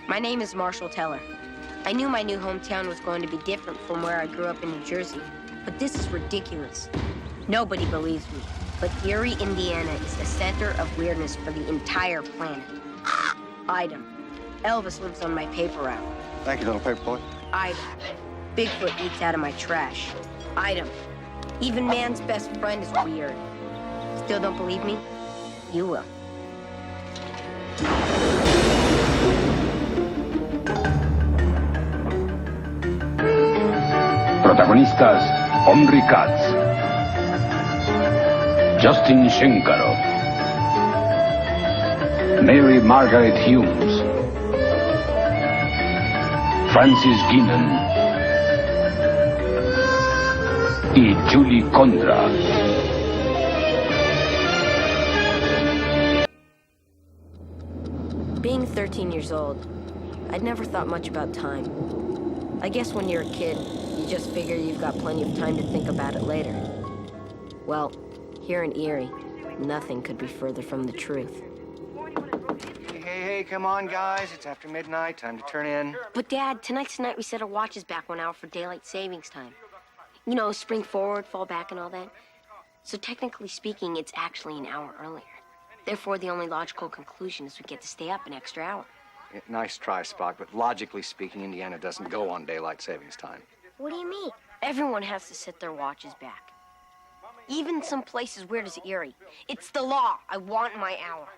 My name is Marshall Teller. I knew my new hometown was going to be different from where I grew up in New Jersey, but this is ridiculous. Nobody believes me, but Erie, Indiana is the center of weirdness for the entire planet. Item. Elvis lives on my paper route. Thank you, little paper boy. Item. Bigfoot eats out of my trash. Item. Even man's best friend is weird. Still don't believe me? You will. Protagonistas: Omri Katz, Justin Shenkarov, Mary Margaret Humes, Francis Guinan y Julie Condra. Being 13 years old, I'd never thought much about time. I guess when you're a kid, you just figure you've got plenty of time to think about it later. Well, here in Erie, nothing could be further from the truth. Hey, come on, guys. It's after midnight. Time to turn in. But, Dad, tonight's the night we set our watches back 1 hour for daylight savings time. You know, spring forward, fall back, and all that. So technically speaking, it's actually an hour earlier. Therefore, the only logical conclusion is we get to stay up an extra hour. Yeah, nice try, Spock, but logically speaking, Indiana doesn't go on daylight savings time. What do you mean? Everyone has to set their watches back. Even some places weird as Erie. It's the law. I want my hour.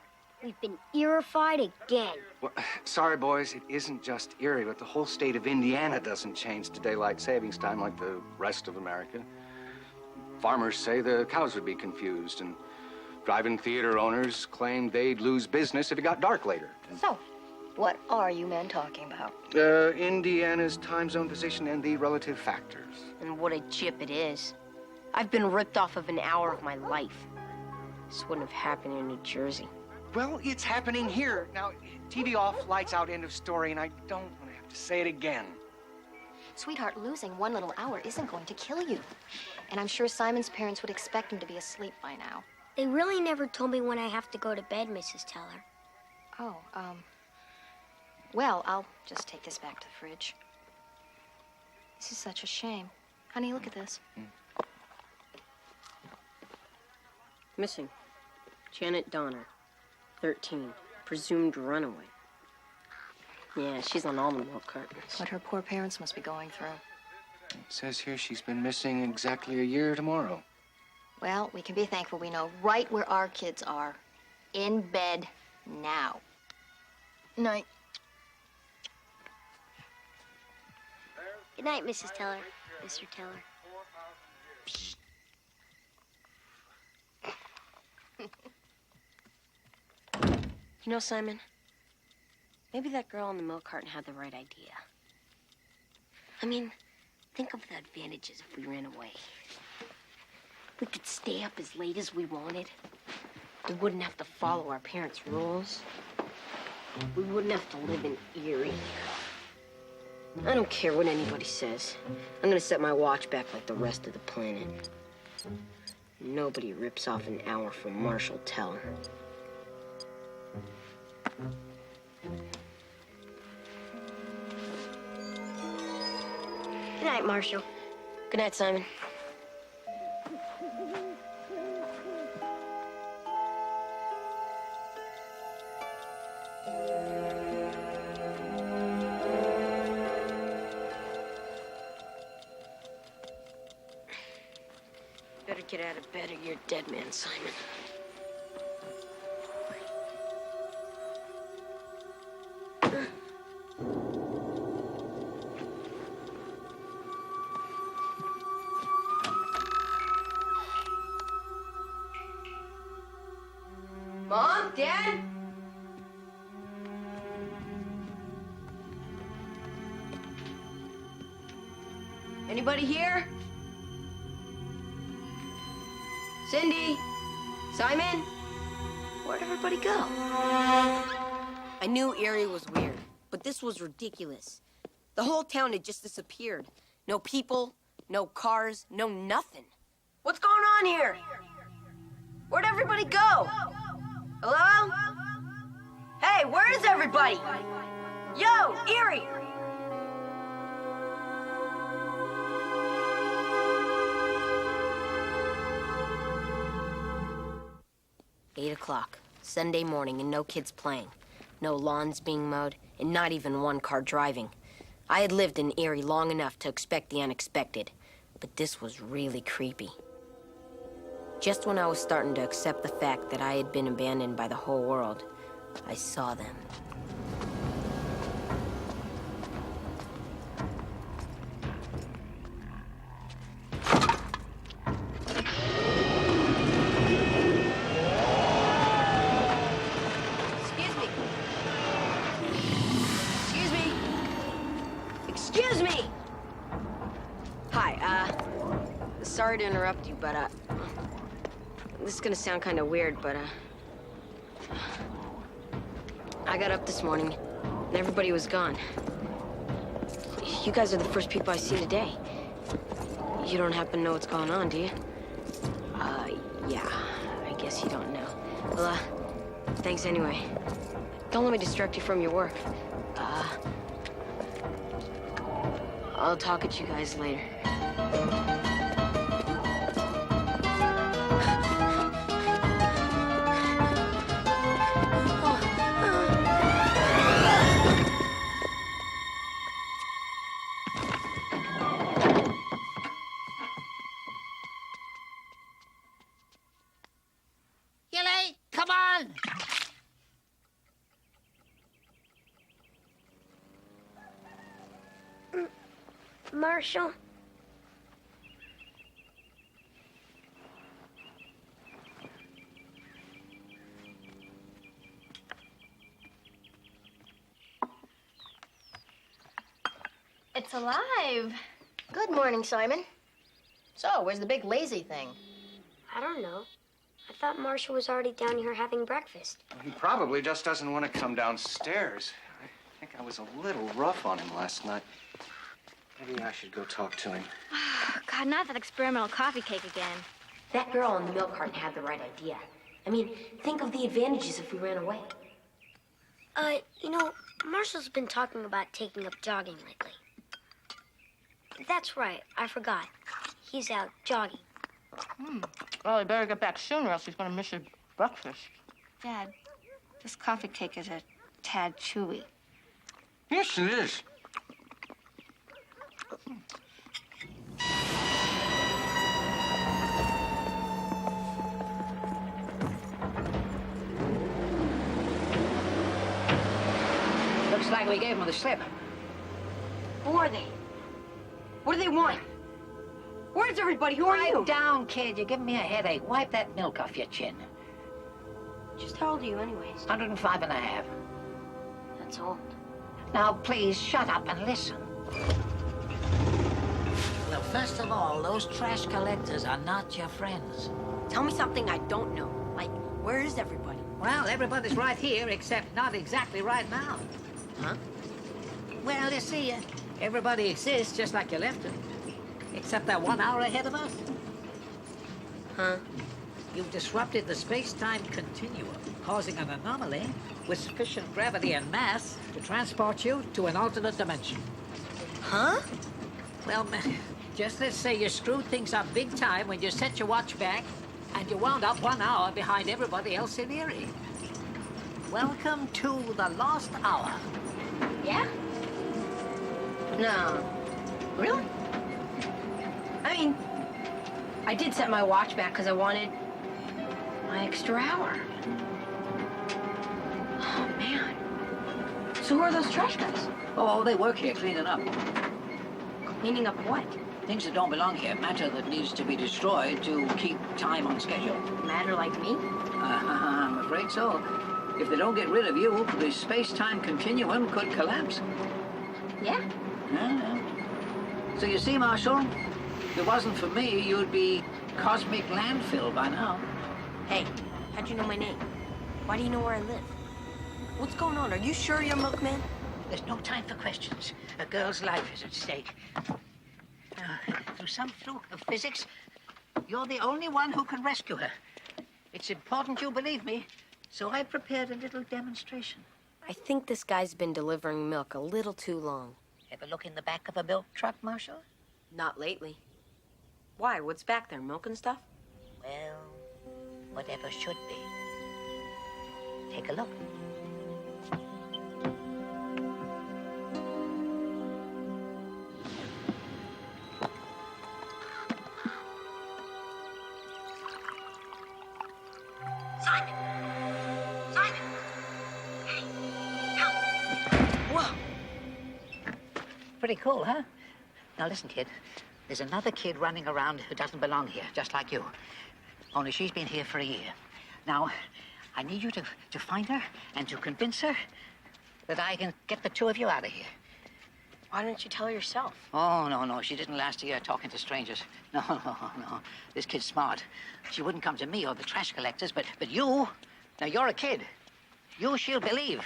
We've been Eerified again. Well, sorry, boys, it isn't just Erie, but the whole state of Indiana doesn't change to daylight savings time like the rest of America. Farmers say the cows would be confused, and drive-in theater owners claimed they'd lose business if it got dark later. So, what are you men talking about? Indiana's time zone position and the relative factors. And what a chip it is. I've been ripped off of an hour of my life. This wouldn't have happened in New Jersey. Well, it's happening here. Now, TV off, lights out, end of story, and I don't want to have to say it again. Sweetheart, losing 1 little hour isn't going to kill you. And I'm sure Simon's parents would expect him to be asleep by now. They really never told me when I have to go to bed, Mrs. Teller. Oh, well, I'll just take this back to the fridge. This is such a shame. Honey, look at this. Missing. Janet Donner, 13, presumed runaway. Yeah, she's on almond milk cartons. What her poor parents must be going through. It says here she's been missing exactly a year tomorrow. Well, we can be thankful we know right where our kids are. In bed now. Night. Good night, Mrs. Teller. Mr. Teller. You know, Simon, maybe that girl in the milk carton had the right idea. I mean, think of the advantages if we ran away. We could stay up as late as we wanted. We wouldn't have to follow our parents' rules. We wouldn't have to live in Erie. I don't care what anybody says. I'm gonna set my watch back like the rest of the planet. Nobody rips off an hour from Marshall Teller. Good night, Marshall. Good night, Simon. Better get out of bed or you're dead man, Simon. Mom? Dad? Anybody here? Cindy? Simon? Where'd everybody go? I knew Erie was weird, but this was ridiculous. The whole town had just disappeared. No people, no cars, no nothing. What's going on here? Where'd everybody go? Hello? Hey, where is everybody? Yo, Erie! Eight o'clock, Sunday morning, and no kids playing. No lawns being mowed, and not even one car driving. I had lived in Erie long enough to expect the unexpected, but this was really creepy. Just when I was starting to accept the fact that I had been abandoned by the whole world, I saw them. Excuse me! Hi, sorry to interrupt you, but, this is gonna sound kind of weird, but, I got up this morning, and everybody was gone. You guys are the first people I see today. You don't happen to know what's going on, do you? Yeah, I guess you don't know. Well, thanks anyway. Don't let me distract you from your work. I'll talk at you guys later. Gilly, come on! Marshall? It's alive. Good morning, Simon. So, where's the big lazy thing? I don't know. I thought Marshall was already down here having breakfast. Well, he probably just doesn't want to come downstairs. I think I was a little rough on him last night. Maybe I should go talk to him. God, not that experimental coffee cake again. That girl in the milk carton had the right idea. I mean, think of the advantages if we ran away. You know, Marshall's been talking about taking up jogging lately. That's right, I forgot. He's out jogging. Well, he better get back soon or else he's gonna miss his breakfast. Dad, this coffee cake is a tad chewy. Yes, it is. Looks like we gave him the slip. Who are they? What do they want? Where's everybody? Who are you? Quiet down, kid. You're giving me a headache. Wipe that milk off your chin. Just how old are you anyways? 105 and a half. That's old. Now, please, shut up and listen. Well, first of all, those trash collectors are not your friends. Tell me something I don't know. Like, where is everybody? Well, everybody's right here, except not exactly right now. Huh? Well, you see, everybody exists just like you left it. Except they're 1 hour ahead of us. Huh? You've disrupted the space-time continuum, causing an anomaly with sufficient gravity and mass to transport you to an alternate dimension. Huh? Well, just let's say you screwed things up big time when you set your watch back and you wound up 1 hour behind everybody else in Erie. Welcome to the lost hour. Yeah? No. Really? I mean, I did set my watch back because I wanted my extra hour. Oh, man. So who are those trash guys? Oh, they work here cleaning up. Cleaning up what? Things that don't belong here, matter that needs to be destroyed to keep time on schedule. Matter like me? I'm afraid so. If they don't get rid of you, the space-time continuum could collapse. Yeah? Yeah. So you see, Marshall, if it wasn't for me, you'd be cosmic landfill by now. Hey, how'd you know my name? Why do you know where I live? What's going on? Are you sure you're Milkman? There's no time for questions. A girl's life is at stake. Through some fluke of physics, you're the only one who can rescue her. It's important you believe me, so I prepared a little demonstration. I think this guy's been delivering milk a little too long. Ever look in the back of a milk truck, Marshal? Not lately. Why? What's back there? Milk and stuff? Well, whatever should be. Take a look. Simon! Simon! Hey, help! Whoa! Pretty cool, huh? Now listen, kid. There's another kid running around who doesn't belong here, just like you. Only she's been here for a year. Now, I need you to find her and to convince her that I can get the two of you out of here. Why don't you tell her yourself? Oh, no. She didn't last a year talking to strangers. No. This kid's smart. She wouldn't come to me or the trash collectors, but you, now you're a kid. You she'll believe.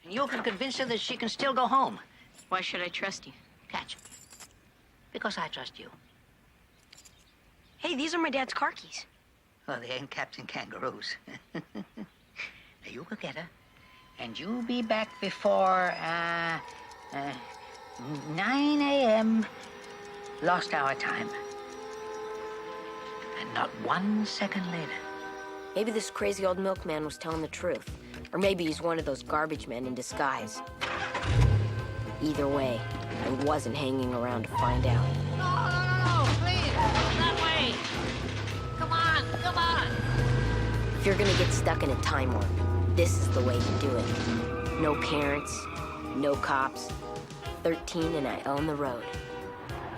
And you can convince her that she can still go home. Why should I trust you? Catch. Because I trust you. Hey, these are my dad's car keys. Well, they ain't Captain Kangaroos. Now, you go get her, and you'll be back before, 9 a.m. lost hour time. And not 1 second later. Maybe this crazy old milkman was telling the truth. Or maybe he's one of those garbage men in disguise. Either way, I wasn't hanging around to find out. No, please, that way. Come on. If you're gonna get stuck in a time warp, this is the way to do it. No parents, no cops, 13 and I own the road.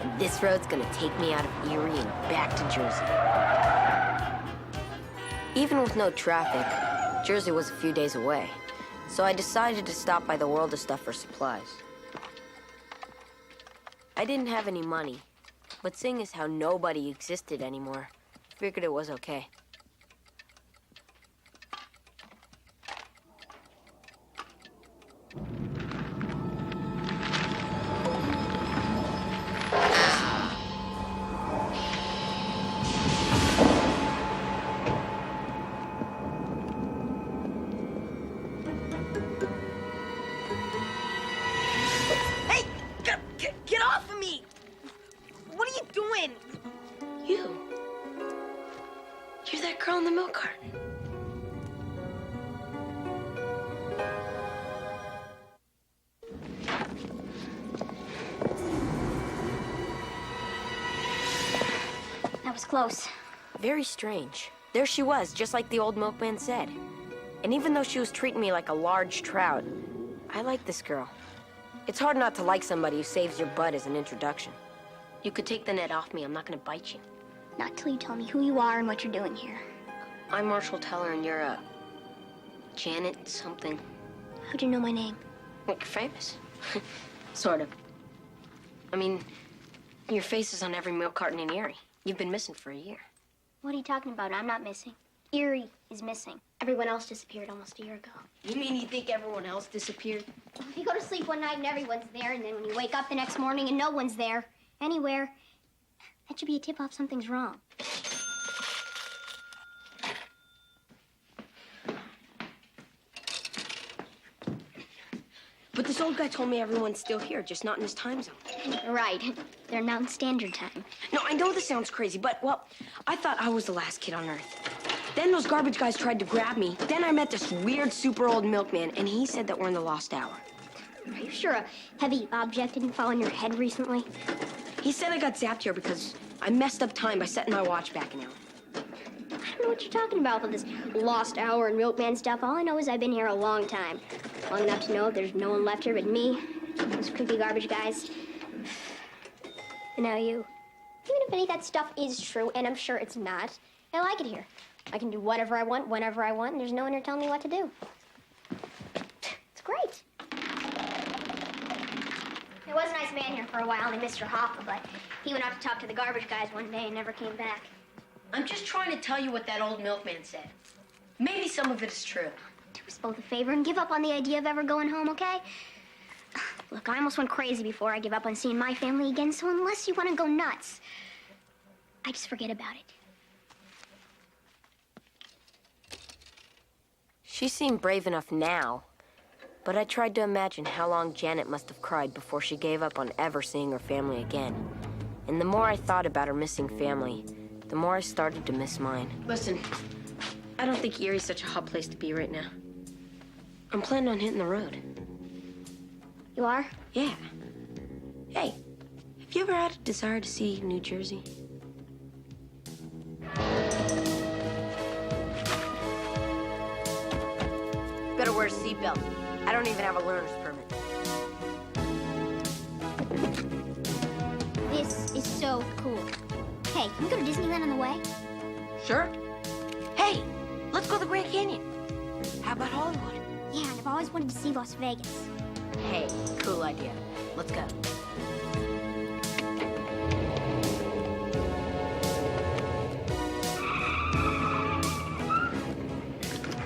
And this road's gonna take me out of Erie and back to Jersey. Even with no traffic, Jersey was a few days away. So I decided to stop by the World of Stuff for supplies. I didn't have any money, but seeing as how nobody existed anymore, figured it was okay. Hey! Get off of me! What are you doing? You're that girl in the milk carton. That was close. Very strange. There she was, just like the old milkman said. And even though she was treating me like a large trout, I like this girl. It's hard not to like somebody who saves your butt as an introduction. You could take the net off me. I'm not gonna bite you. Not till you tell me who you are and what you're doing here. I'm Marshall Teller, and you're, Janet something. How'd you know my name? You're famous. Sort of. I mean, your face is on every milk carton in Erie. You've been missing for a year. What are you talking about? I'm not missing. Erie is missing. Everyone else disappeared almost a year ago. You mean you think everyone else disappeared? If you go to sleep one night and everyone's there, and then when you wake up the next morning and no one's there, anywhere, that should be a tip-off something's wrong. But this old guy told me everyone's still here, just not in his time zone. Right. They're Mountain Standard Time. No, I know this sounds crazy, but, well, I thought I was the last kid on Earth. Then those garbage guys tried to grab me. Then I met this weird, super old milkman, and he said that we're in the lost hour. Are you sure a heavy object didn't fall on your head recently? He said I got zapped here because I messed up time by setting my watch back an hour. I don't know what you're talking about with this lost hour and milkman stuff. All I know is I've been here a long time. Long enough to know there's no one left here but me, those creepy garbage guys, and now you. Even if any of that stuff is true, and I'm sure it's not, I like it here. I can do whatever I want, whenever I want, and there's no one here telling me what to do. It's great. There was a nice man here for a while named Mr. Hoffa, but he went out to talk to the garbage guys one day and never came back. I'm just trying to tell you what that old milkman said. Maybe some of it is true. Do us both a favor and give up on the idea of ever going home, okay? Look, I almost went crazy before I give up on seeing my family again, so unless you want to go nuts, I just forget about it. She seemed brave enough now, But I tried to imagine how long Janet must have cried before she gave up on ever seeing her family again. And the more I thought about her missing family, the more I started to miss mine. Listen, I don't think Erie's such a hot place to be right now. I'm planning on hitting the road. You are? Yeah. Hey, have you ever had a desire to see New Jersey? Better wear a seatbelt. I don't even have a learner's permit. This is so cool. Hey, can we go to Disneyland on the way? Sure. Hey, let's go to the Grand Canyon. How about Hollywood? Yeah, and I've always wanted to see Las Vegas. Hey, cool idea. Let's go.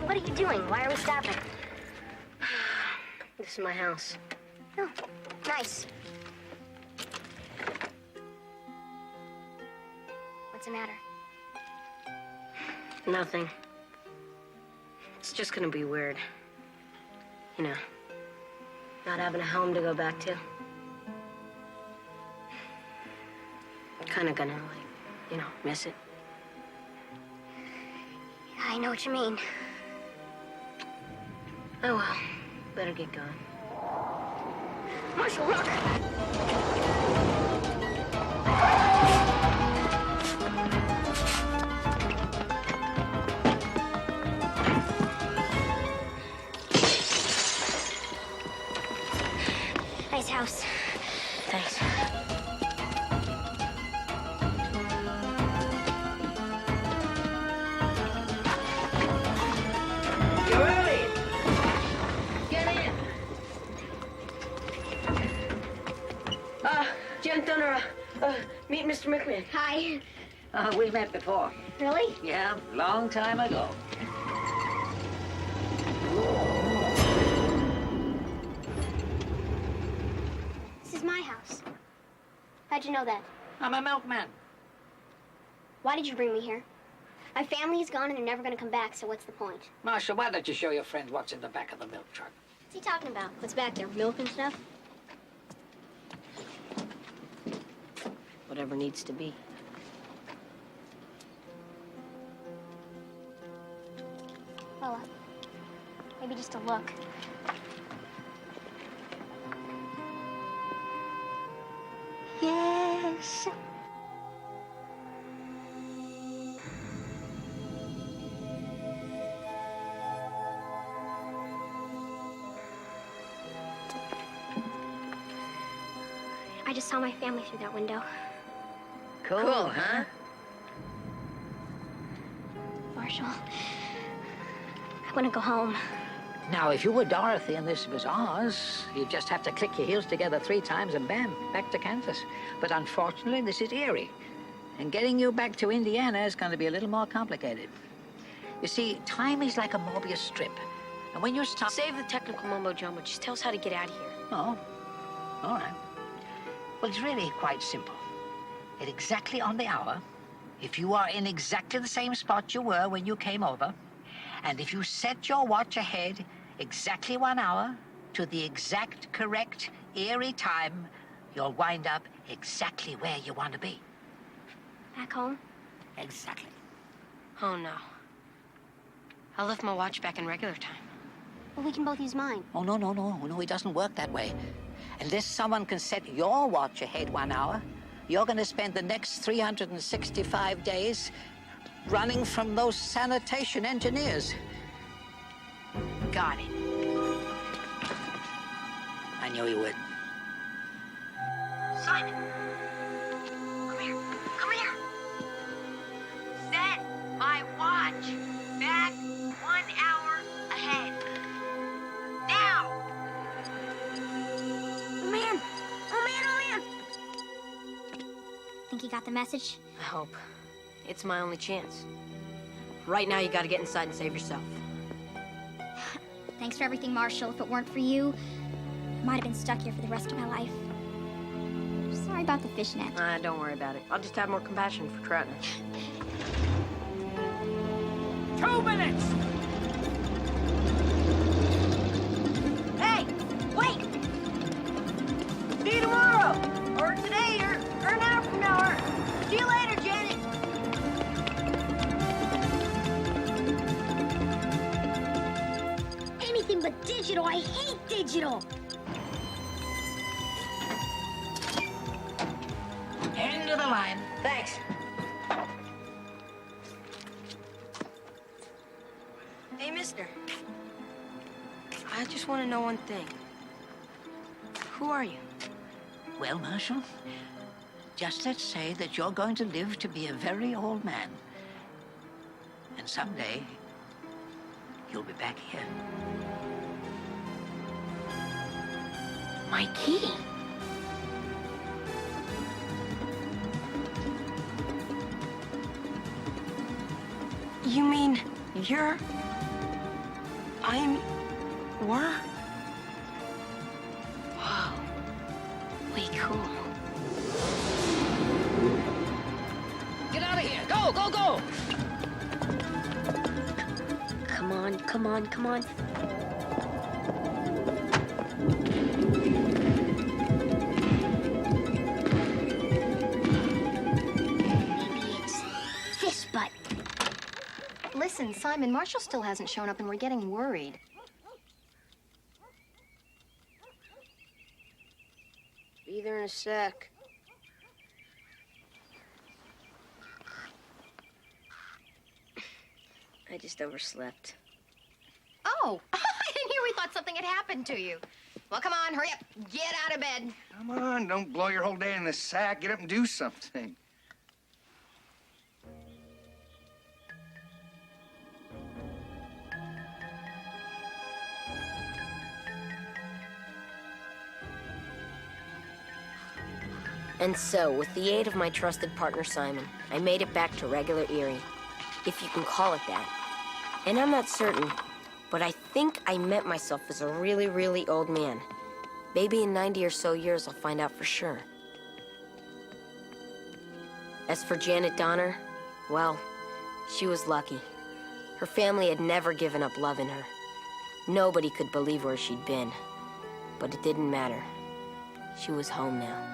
What are you doing? Why are we stopping? This is my house. Oh, nice. What's the matter? Nothing. It's just gonna be weird. You know, not having a home to go back to. Kinda gonna, miss it. I know what you mean. Oh well, better get going. Marshall, look! Nice house. Thanks. You're early. Get in. Jen Thunder, meet Mr. McMahon. Hi. We met before. Really? Yeah, long time ago. This is my house. How'd you know that? I'm a milkman. Why did you bring me here? My family is gone and they're never gonna come back, so what's the point? Marshall, why don't you show your friend what's in the back of the milk truck? What's he talking about? What's back there? Milk and stuff? Whatever needs to be. Well, maybe just a look. Yes. I just saw my family through that window. Cool, huh? Marshall, I want to go home. Now, if you were Dorothy and this was Oz, you'd just have to click your heels together 3 times and bam, back to Kansas. But unfortunately, this is Erie. And getting you back to Indiana is going to be a little more complicated. You see, time is like a Mobius strip. And when you're stopped... Save the technical mumbo-jumbo. Just tell us how to get out of here. Oh, all right. Well, it's really quite simple. At exactly on the hour, if you are in exactly the same spot you were when you came over, and if you set your watch ahead exactly 1 hour to the exact correct Erie time, you'll wind up exactly where you want to be. Back home? Exactly. Oh, no. I left my watch back in regular time. Well, we can both use mine. Oh, no, it doesn't work that way. Unless someone can set your watch ahead 1 hour, you're going to spend the next 365 days running from those sanitation engineers. Got it. I knew you would. Simon! Come here. Come here. Set my watch back 1 hour ahead. Now! Oh, man! Oh, man, oh, man! Think you got the message? I hope. It's my only chance. Right now, you gotta get inside and save yourself. Thanks for everything, Marshall. If it weren't for you, I might have been stuck here for the rest of my life. Sorry about the fishnet. Don't worry about it. I'll just have more compassion for Troutner. 2 minutes! Hey! hate digital. End of the line. Thanks. Hey, mister. I just want to know one thing. Who are you? Well, Marshal, just let's say that you're going to live to be a very old man. And someday, you'll be back here. My key. You mean you're... were? Wow. Way cool. Get out of here! Go, go, go! Come on, come on, come on. Maybe it's this button. Listen, Simon, Marshall still hasn't shown up and we're getting worried. Be there in a sec. I just overslept. Oh, I didn't hear we thought something had happened to you. Well, come on, hurry up. Get out of bed. Come on, don't blow your whole day in the sack. Get up and do something. And so, with the aid of my trusted partner Simon, I made it back to regular Erie, if you can call it that. And I'm not certain, but I think I met myself as a really, really old man. Maybe in 90 or so years, I'll find out for sure. As for Janet Donner, well, she was lucky. Her family had never given up loving her. Nobody could believe where she'd been. But it didn't matter. She was home now.